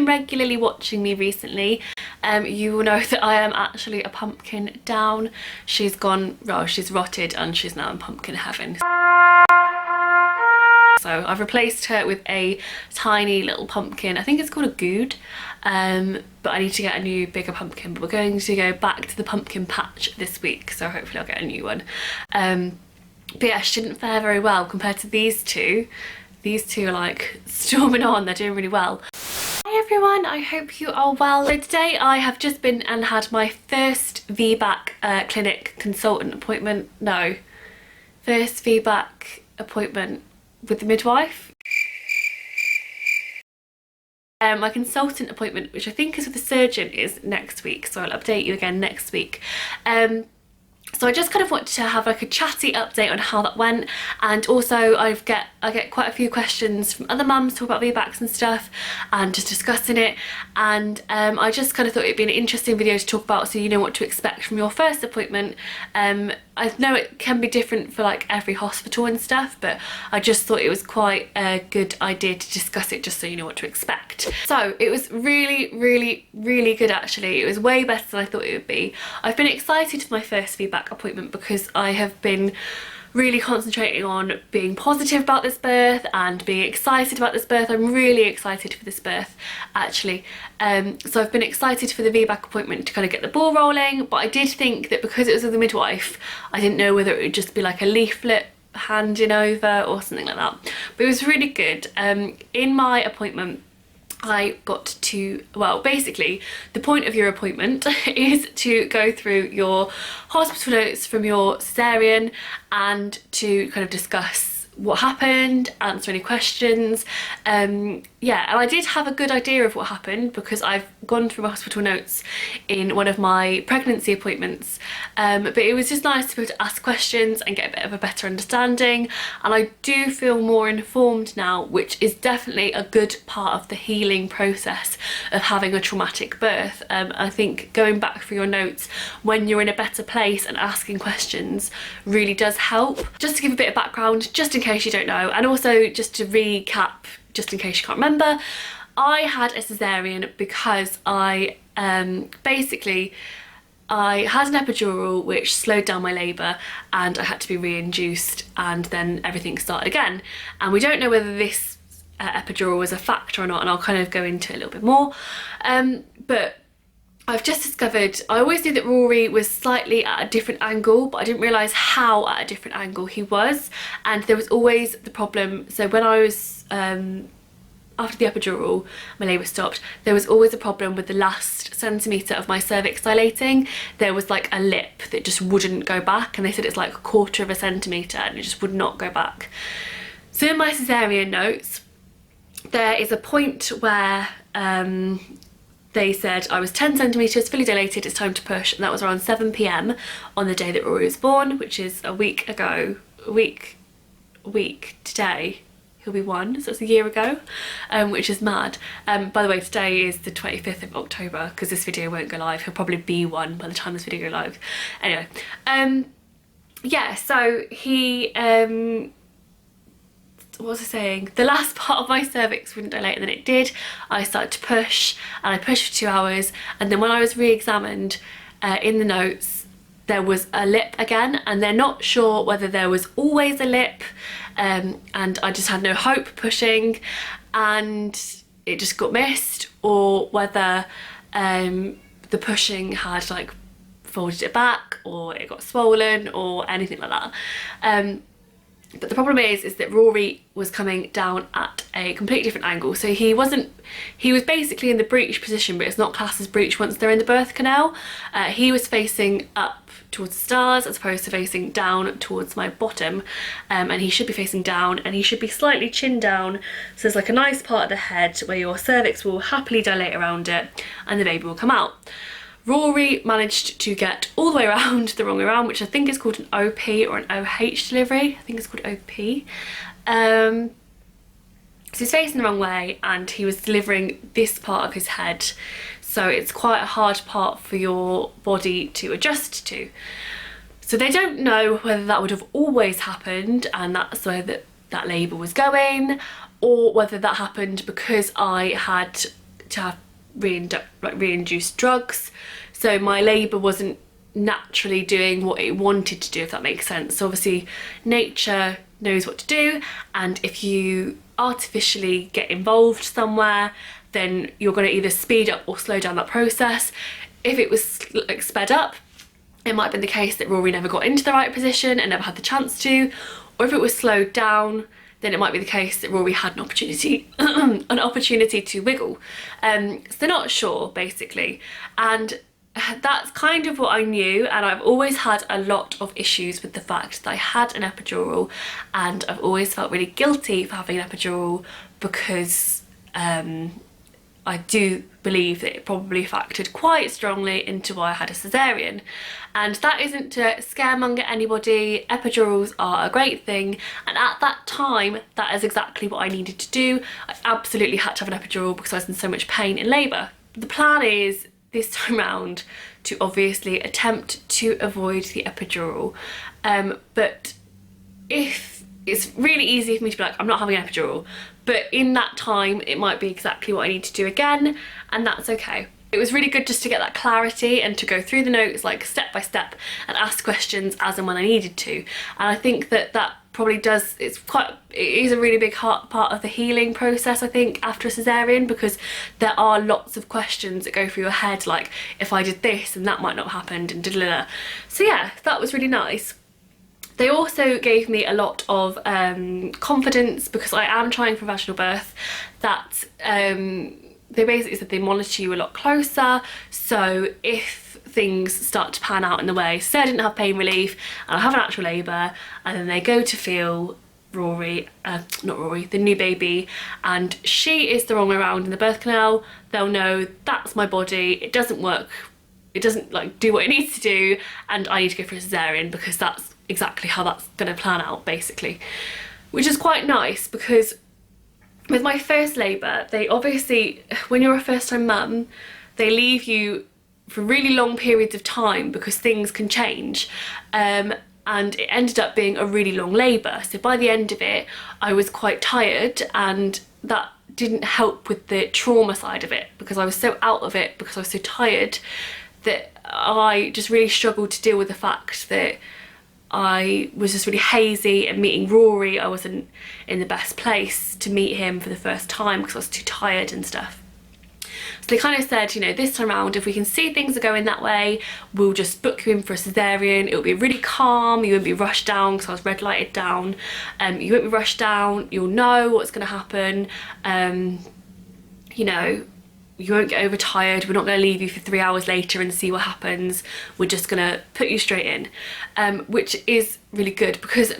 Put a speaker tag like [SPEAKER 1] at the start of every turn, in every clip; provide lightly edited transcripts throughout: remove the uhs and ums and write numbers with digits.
[SPEAKER 1] been regularly watching me recently, you will know that I am actually a pumpkin down. She's gone, well, she's rotted and she's now in pumpkin heaven. So I've replaced her with a tiny little pumpkin. I think it's called a good, but I need to get a new bigger pumpkin. But we're going to go back to the pumpkin patch this week, so hopefully I'll get a new one. But yeah, she didn't fare very well compared to these two. These two are like storming on, they're doing really well. Hi everyone, I hope you are well. So today I have just been and had my first Vbac clinic consultant appointment. No, first Vbac appointment with the midwife. My consultant appointment, which I think is with the surgeon, is next week, so I'll update you again next week. So I just kind of wanted to have like a chatty update on how that went, and also I get quite a few questions from other mums talking about Vbacs and stuff and just discussing it, and I just kind of thought it'd be an interesting video to talk about so you know what to expect from your first appointment. I know it can be different for like every hospital and stuff, but I just thought it was quite a good idea to discuss it just so you know what to expect. So it was really good actually. It was way better than I thought it would be. I've been excited for my first Vbac appointment because I have been really concentrating on being positive about this birth and being excited about this birth. I'm really excited for this birth actually. So I've been excited for the Vbac appointment to kind of get the ball rolling, but I did think that because it was with a midwife, I didn't know whether it would just be like a leaflet handing over or something like that. But it was really good. In my appointment I got to, well, basically the point of your appointment is to go through your hospital notes from your cesarean and to kind of discuss what happened, answer any questions. Yeah, and I did have a good idea of what happened because I've gone through my hospital notes in one of my pregnancy appointments, but it was just nice to be able to ask questions and get a bit of a better understanding, and I do feel more informed now, which is definitely a good part of the healing process of having a traumatic birth. I think going back through your notes when you're in a better place and asking questions really does help. Just to give a bit of background, just in case you don't know, and also just to recap, just in case you can't remember, I had a cesarean because I basically I had an epidural which slowed down my labour and I had to be re-induced, and then everything started again, and we don't know whether this epidural was a factor or not, and I'll kind of go into it a little bit more. But I've just discovered, I always knew that Rory was slightly at a different angle, but I didn't realise how at a different angle he was, and there was always the problem. So when I was, after the epidural, my labour stopped, there was always a problem with the last centimetre of my cervix dilating. There was like a lip that just wouldn't go back, and they said it's like 1/4 of a centimetre and it just would not go back. So in my cesarean notes, there is a point where they said I was 10 centimetres, fully dilated, it's time to push, and that was around 7 PM on the day that Rory was born, which is a week ago, a week today, he'll be 1, so it's a year ago, which is mad. By the way, today is the 25th of October, because this video won't go live, he'll probably be 1 by the time this video goes live. Anyway, yeah, so he, what was I saying? The last part of my cervix wouldn't dilate, and then it did. I started to push, and I pushed for 2 hours, and then when I was re-examined, in the notes there was a lip again, and they're not sure whether there was always a lip, and I just had no hope pushing and it just got missed, or whether the pushing had like folded it back, or it got swollen, or anything like that. But the problem is that Rory was coming down at a completely different angle. So he was basically in the breech position, but it's not classed as breech once they're in the birth canal. He was facing up towards the stars as opposed to facing down towards my bottom. And he should be facing down, and he should be slightly chin down. So there's like a nice part of the head where your cervix will happily dilate around it and the baby will come out. Rory managed to get all the way around the wrong way around, which I think is called an OP or an OH delivery. I think it's called OP. So he's facing the wrong way, and he was delivering this part of his head. So it's quite a hard part for your body to adjust to. So they don't know whether that would have always happened and that's where that labour was going, or whether that happened because I had to have re-induced drugs, so my labour wasn't naturally doing what it wanted to do, if that makes sense. So obviously nature knows what to do, and if you artificially get involved somewhere, then you're going to either speed up or slow down that process. If it was like sped up, it might have been the case that Rory never got into the right position and never had the chance to, or if it was slowed down, then it might be the case that Rory had an opportunity an opportunity to wiggle. So they're not sure, basically, and that's kind of what I knew. And I've always had a lot of issues with the fact that I had an epidural, and I've always felt really guilty for having an epidural, because I do believe that it probably factored quite strongly into why I had a cesarean. And that isn't to scaremonger anybody. Epidurals are a great thing, and at that time that is exactly what I needed to do. I absolutely had to have an epidural because I was in so much pain in labour. The plan is this time round to obviously attempt to avoid the epidural, but if it's really easy for me to be like, I'm not having an epidural, but in that time it might be exactly what I need to do again, and that's okay. It was really good just to get that clarity and to go through the notes like step by step and ask questions as and when I needed to. And I think that that probably does, it is a really big part of the healing process, I think, after a cesarean, because there are lots of questions that go through your head, like if I did this and that might not have happened, and da-da-da. So yeah, that was really nice. They also gave me a lot of confidence, because I am trying for vaginal birth, that they basically said they monitor you a lot closer, so if things start to pan out in the way, say I didn't have pain relief and I have an actual labour, and then they go to feel Rory, not Rory, the new baby, and she is the wrong way around in the birth canal, they'll know that's my body, it doesn't work, it doesn't like do what it needs to do, and I need to go for a cesarean, because that's exactly how that's going to plan out, basically. Which is quite nice, because with my first labour, they obviously, when you're a first time mum, they leave you for really long periods of time because things can change, and it ended up being a really long labour. So by the end of it I was quite tired, and that didn't help with the trauma side of it, because I was so out of it because I was so tired, that I just really struggled to deal with the fact that I was just really hazy, and meeting Rory, I wasn't in the best place to meet him for the first time because I was too tired and stuff. So they kind of said, you know, this time around, if we can see things are going that way, we'll just book you in for a cesarean. It'll be really calm, you won't be rushed down, because I was red lighted down. You won't be rushed down, you'll know what's going to happen. You know, you won't get overtired, we're not going to leave you for 3 hours later and see what happens, we're just going to put you straight in, which is really good, because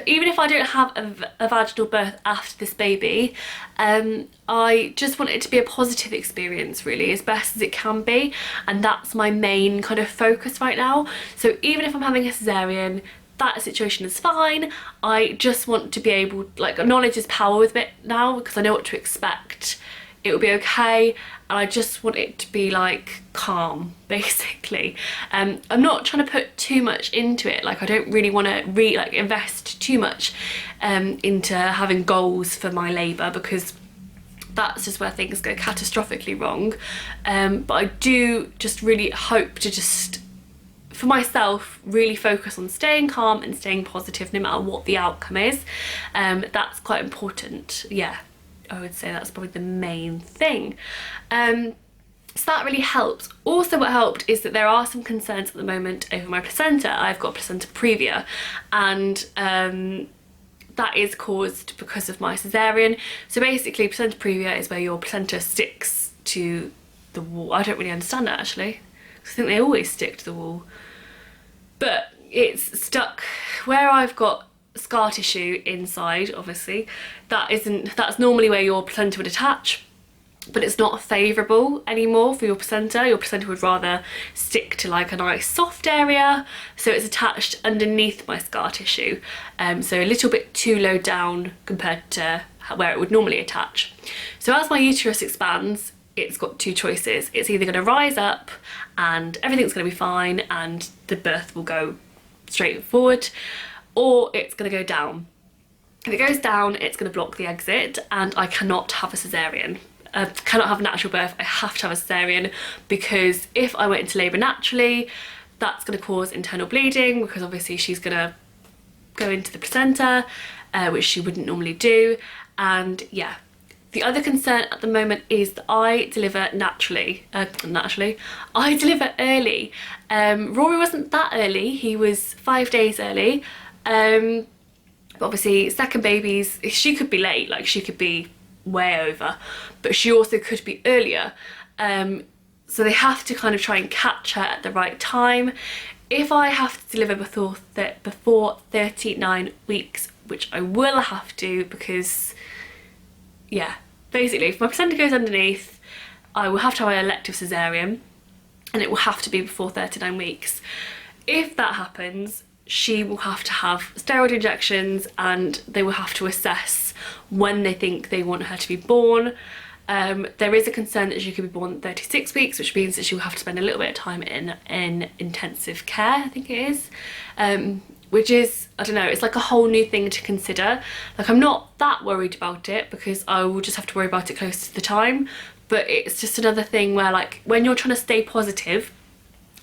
[SPEAKER 1] even if I don't have a vaginal birth after this baby, I just want it to be a positive experience, really, as best as it can be, and that's my main kind of focus right now. So even if I'm having a cesarean, that situation is fine. I just want to be able, like, knowledge is power with it now, because I know what to expect. It will be okay, and I just want it to be like calm, basically. I'm not trying to put too much into it, like I don't really want to invest too much into having goals for my labour, because that's just where things go catastrophically wrong. But I do just really hope to just, for myself, really focus on staying calm and staying positive no matter what the outcome is. That's quite important, yeah. I would say that's probably the main thing. So that really helps. Also what helped is that there are some concerns at the moment over my placenta. I've got placenta previa, and that is caused because of my cesarean. So basically placenta previa is where your placenta sticks to the wall. I don't really understand that, actually, because I think they always stick to the wall. But it's stuck where I've got scar tissue inside, obviously. That's normally where your placenta would attach, but it's not favourable anymore for your placenta. Your placenta would rather stick to like a nice soft area, so it's attached underneath my scar tissue, so a little bit too low down compared to where it would normally attach. So as my uterus expands, it's got two choices. It's either going to rise up and everything's going to be fine and the birth will go straight forward, or it's going to go down. If it goes down, it's going to block the exit and I cannot have a cesarean. cannot have a natural birth, I have to have a cesarean, because if I went into labour naturally, that's going to cause internal bleeding, because obviously she's going to go into the placenta, which she wouldn't normally do. And yeah, the other concern at the moment is that I deliver I deliver early. Rory wasn't that early, he was 5 days early. But obviously second babies, she could be late, like she could be way over, but she also could be earlier. So they have to kind of try and catch her at the right time. If I have to deliver before 39 weeks, which I will have to, because yeah, basically if my placenta goes underneath, I will have to have an elective cesarean, and it will have to be before 39 weeks. If that happens, she will have to have steroid injections, and they will have to assess when they think they want her to be born. There is a concern that she could be born at 36 weeks, which means that she will have to spend a little bit of time in intensive care, I think it is. Which is, I don't know, it's like a whole new thing to consider. Like, I'm not that worried about it, because I will just have to worry about it close to the time. But it's just another thing where, like, when you're trying to stay positive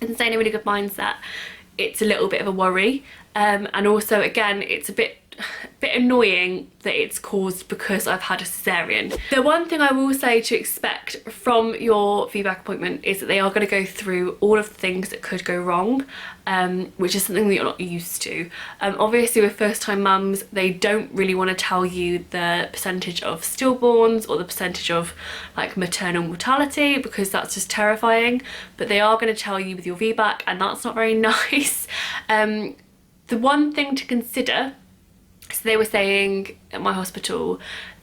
[SPEAKER 1] and stay in a really good mindset, it's a little bit of a worry. And also, again, it's a bit annoying that it's caused because I've had a cesarean. The one thing I will say to expect from your Vbac appointment is that they are going to go through all of the things that could go wrong, which is something that you're not used to. Obviously with first time mums, they don't really want to tell you the percentage of stillborns or the percentage of like maternal mortality, because that's just terrifying, but they are going to tell you with your Vbac, and that's not very nice. The one thing to consider, so they were saying at my hospital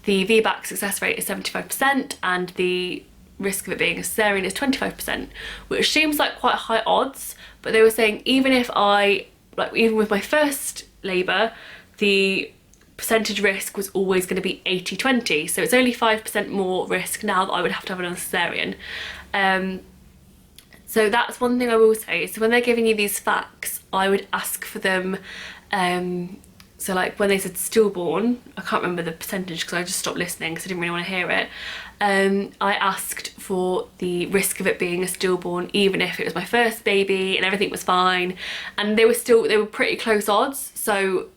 [SPEAKER 1] the Vbac success rate is 75% and the risk of it being a cesarean is 25%, which seems like quite high odds, but they were saying even with my first labour, the percentage risk was always going to be 80-20, so it's only 5% more risk now that I would have to have another cesarean. So that's one thing I will say. So when they're giving you these facts, I would ask for them. So like when they said stillborn, I can't remember the percentage because I just stopped listening because I didn't really want to hear it. I asked for the risk of it being a stillborn, even if it was my first baby and everything was fine. And they were pretty close odds. So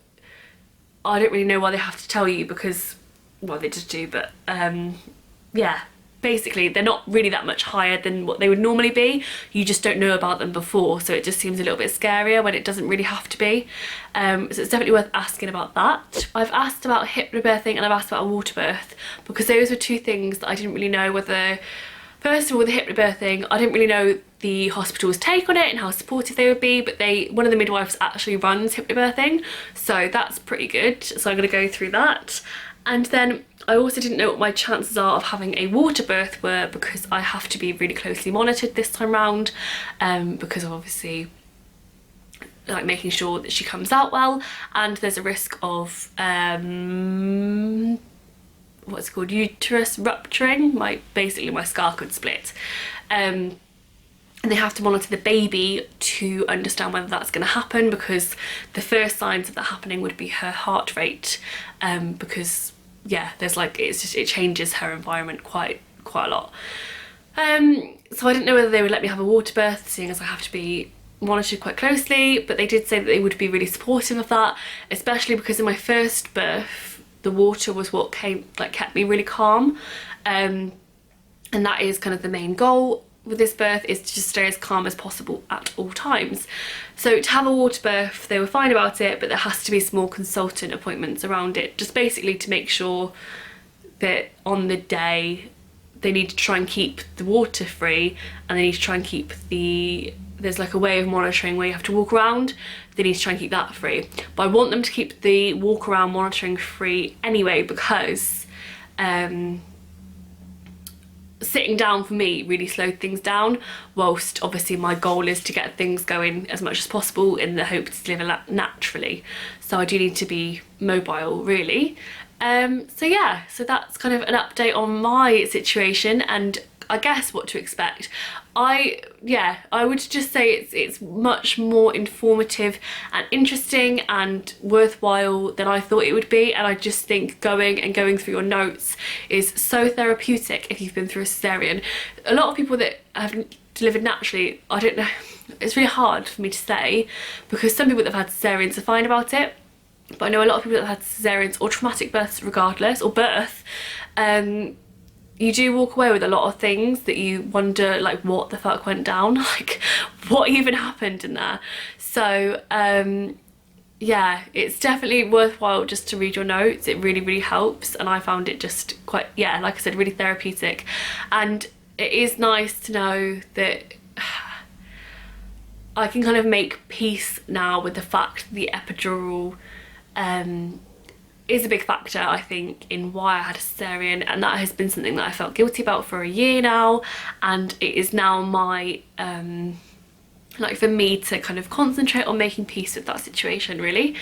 [SPEAKER 1] I don't really know why they have to tell you, because, well, they just do, but yeah. Basically, they're not really that much higher than what they would normally be. You just don't know about them before, so it just seems a little bit scarier when it doesn't really have to be. So it's definitely worth asking about that. I've asked about hypnobirthing and I've asked about a water birth, because those were two things that I didn't really know whether... First of all, the hypnobirthing, I didn't really know the hospital's take on it and how supportive they would be, but one of the midwives actually runs hypnobirthing, so that's pretty good. So I'm going to go through that. And then I also didn't know what my chances are of having a water birth were, because I have to be really closely monitored this time round, because of obviously like making sure that she comes out well, and there's a risk of what's it called, uterus rupturing. Basically my scar could split, and they have to monitor the baby to understand whether that's going to happen, because the first signs of that happening would be her heart rate, because yeah, there's like, it changes her environment quite a lot. So I didn't know whether they would let me have a water birth, seeing as I have to be monitored quite closely, but they did say that they would be really supportive of that, especially because in my first birth the water was what kept me really calm, and that is kind of the main goal with this birth, is to just stay as calm as possible at all times. So to have a water birth, they were fine about it, but there has to be small consultant appointments around it, just basically to make sure that on the day they need to try and keep the water free, and they need to try and keep there's like a way of monitoring where you have to walk around, they need to try and keep that free. But I want them to keep the walk around monitoring free anyway, because sitting down for me really slowed things down, whilst obviously my goal is to get things going as much as possible in the hope to deliver naturally. So I do need to be mobile, really. So yeah, so that's kind of an update on my situation, and I guess what to expect. I would just say it's much more informative and interesting and worthwhile than I thought it would be, and I just think going through your notes is so therapeutic if you've been through a cesarean. A lot of people that have delivered naturally, I don't know, it's really hard for me to say, because some people that have had cesareans are fine about it, but I know a lot of people that have had cesareans or traumatic births regardless, or birth, you do walk away with a lot of things that you wonder, like, what the fuck went down? Like, what even happened in there? So, yeah, it's definitely worthwhile just to read your notes. It really, really helps, and I found it just quite, yeah, like I said, really therapeutic. And it is nice to know that I can kind of make peace now with the fact that the epidural is a big factor, I think, in why I had a cesarean, and that has been something that I felt guilty about for a year now, and it is now my like, for me to kind of concentrate on making peace with that situation, really.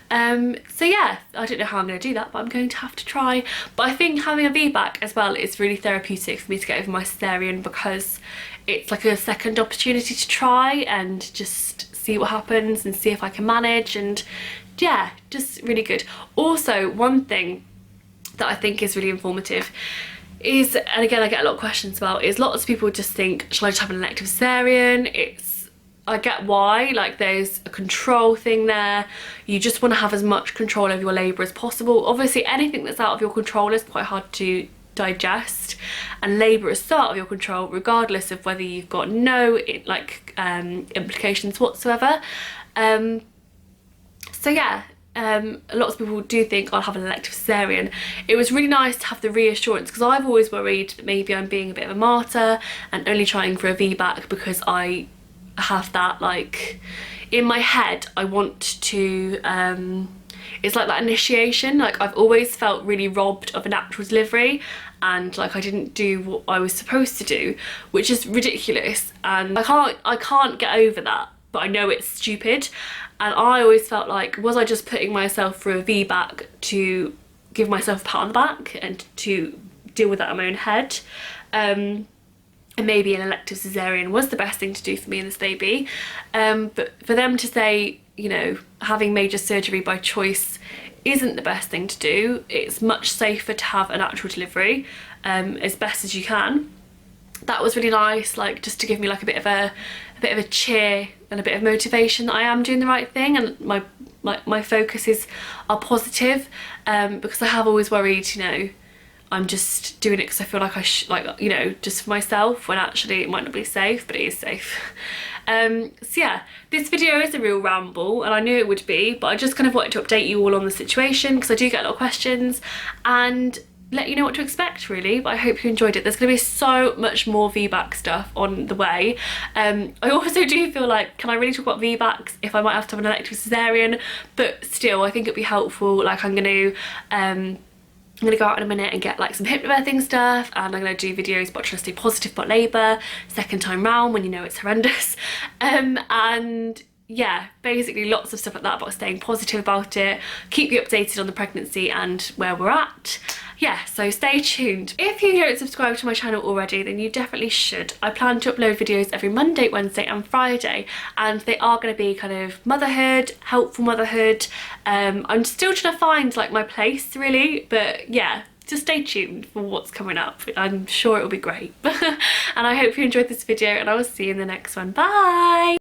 [SPEAKER 1] So yeah, I don't know how I'm going to do that, but I'm going to have to try. But I think having a VBAC as well is really therapeutic for me to get over my cesarean, because it's like a second opportunity to try and just see what happens and see if I can manage, and yeah, just really good. Also, one thing that I think is really informative is, and again I get a lot of questions about, is lots of people just think, shall I just have an elective cesarean? I get why, like, there's a control thing there. You just want to have as much control over your labour as possible. Obviously anything that's out of your control is quite hard to digest, and labour is out of your control regardless of whether you've got no implications whatsoever. So yeah, lots of people do think I'll have an elective cesarean. It was really nice to have the reassurance, because I've always worried that maybe I'm being a bit of a martyr and only trying for a VBAC because I have that, like, in my head I want to, it's like that initiation. Like, I've always felt really robbed of a natural delivery, and like I didn't do what I was supposed to do, which is ridiculous, and I can't get over that, but I know it's stupid. And I always felt like, was I just putting myself through a VBAC to give myself a pat on the back and to deal with that in my own head? And maybe an elective cesarean was the best thing to do for me and this baby. But for them to say, you know, having major surgery by choice isn't the best thing to do. It's much safer to have a natural delivery, as best as you can. That was really nice, like, just to give me like a bit of a cheer and a bit of motivation that I am doing the right thing, and my focuses are positive, because I have always worried, you know, I'm just doing it because I feel like like, you know, just for myself, when actually it might not be safe, but it is safe. So yeah, this video is a real ramble, and I knew it would be, but I just kind of wanted to update you all on the situation, because I do get a lot of questions, and let you know what to expect, really. But I hope you enjoyed it. There's going to be so much more VBAC stuff on the way. I also do feel like, can I really talk about VBACs if I might have to have an elective cesarean? But still, I think it'd be helpful. Like, I'm going to go out in a minute and get like some hypnobirthing stuff, and I'm going to do videos about trying to stay positive about labour second time round when you know it's horrendous. And yeah, basically lots of stuff like that about staying positive about it, keep you updated on the pregnancy and where we're at. Yeah, so stay tuned. If you don't subscribe to my channel already, then you definitely should. I plan to upload videos every Monday, Wednesday and Friday, and they are going to be kind of motherhood, helpful motherhood. I'm still trying to find like my place, really, but yeah, just stay tuned for what's coming up. I'm sure it'll be great. And I hope you enjoyed this video, and I will see you in the next one. Bye!